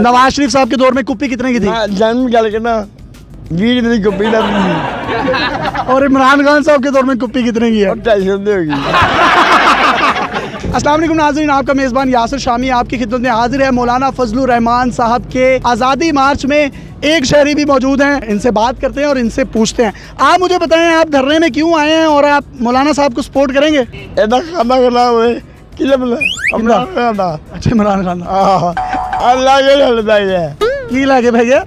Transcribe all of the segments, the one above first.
नवाज शरीफ साहब के दौर में कुप्पी कितने की थी? जन्म गल के ना 20 रुपए की कुप्पी लगती थी। और इमरान खान साहब के दौर में कुप्पी कितने की है? 250 होगी। अस्सलाम वालेकुम नाज़रीन, आपका मेज़बान यासिर शामी आपकी खिदमत में हाजिर है। मौलाना फजलुर रहमान साहब के आज़ादी मार्च में एक शहरी भी मौजूद हैं, इनसे बात करते हैं और इनसे पूछते हैं। आप मुझे बताएं, आप धरने में क्यों आए हैं और आप मौलाना साहब को सपोर्ट करेंगे? अच्छा, इमरान खान की लागे भैया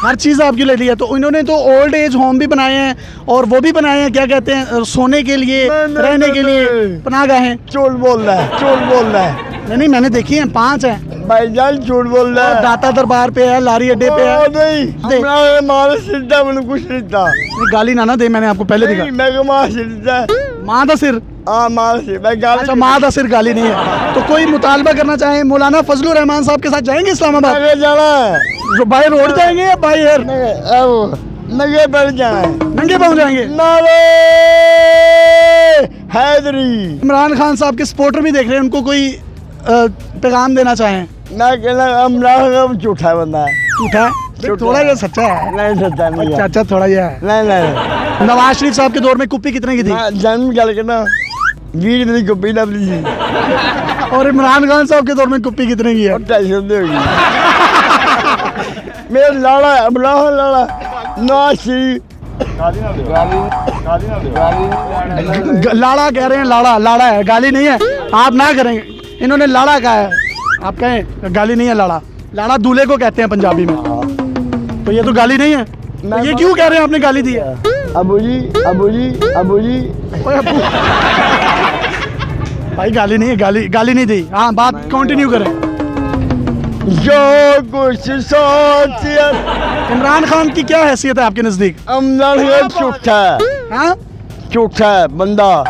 हर चीज़ आपकी ले ली है। तो इन्होंने तो ओल्ड एज होम भी बनाए हैं और वो भी बनाए हैं, क्या कहते हैं, सोने के लिए, रहने के लिए पनाहगाहें। झूठ बोल रहा है, झूठ बोल रहा है। नहीं, मैंने देखी है, 5 हैं भाईजान, झूठ बोल रहा है। दाता दरबार पे है, लारी अड्डे पे है। नहीं गाली ना दे, मैंने आपको पहले दिखा। माँ का सिर, अच्छा माँ का सिर गाली नहीं है। तो कोई मुतालबा करना चाहे मौलाना फजलुर रहमान साहब के साथ जाएंगे इस्लामाबाद? जाना बाय रोड जाएंगे या बाय एयर? नंगे पैर जाना है। नंगे पाँव जाएंगे? नारे हैदरी। इमरान खान साहब के सपोर्टर भी देख रहे हैं, उनको कोई पैगाम देना चाहें? मैं कहना इमरान खान झूठा बंदा है। झूठा है? थोड़ा ये सच्चा है। नहीं सच्चा नहीं। अच्छा, थोड़ा ये है। नहीं। नवाज शरीफ साहब के दौर में कुप्पी कितने की थी? जन्म गल के ना 20 रुपए की कुप्पी लगती थी। और इमरान खान साहब के दौर में कुप्पी कितने की है? 250 होगी। मेरा लाड़ा है, इमरान लाड़ा नवाज शरीफ। लाड़ा कह रहे हैं, लाड़ा है, गाली नहीं है। आप ना करेंगे, इन्होंने लाड़ा कहा है, आप कहें गाली नहीं है। लाड़ा दूल्हे को कहते हैं पंजाबी में, तो ये तो गाली नहीं है। तो ये क्यों कह रहे हैं आपने गाली दी है? अबू जी भाई गाली नहीं है, गाली नहीं दी। हाँ, बात कंटिन्यू करें। जो कुछ सोच। इमरान खान की क्या हैसियत है आपके नजदीक? झूठा है। हाँ, झूठा है बंदा।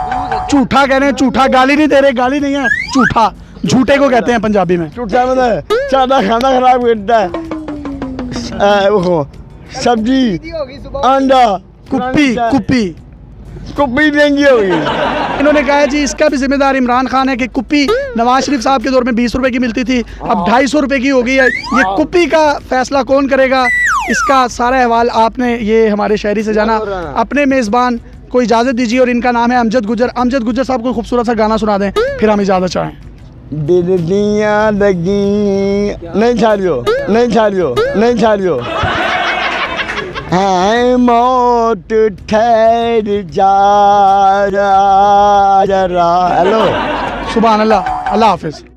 झूठा कह रहे हैं, झूठा गाली नहीं दे रहे, गाली नहीं है, झूठा, झूठे को कहते हैं पंजाबी में। झूठा मतलब सादा खाना खराब करता है। सब्जी, अंडा, कुप्पी महंगी होगी। इन्होंने कहा है जी, इसका भी जिम्मेदार इमरान खान है कि कुप्पी नवाज शरीफ साहब के दौर में 20 रुपए की मिलती थी, अब 250 रुपए की हो गई है। ये कुप्पी का फैसला कौन करेगा, इसका सारा अहवाल आपने ये हमारे शहरी से जाना। अपने मेज़बान को इजाज़त दीजिए और इनका नाम है अमजद गुजर। अमजद गुजर साहब को खूबसूरत सा गाना सुना दें, फिर हम इजाज़त चाहें। दिल दियां लगी नहीं छाड़ियो है मौत ठहर जा जरा। हेलो, सुभान अल्लाह, अल्लाह हाफिज़।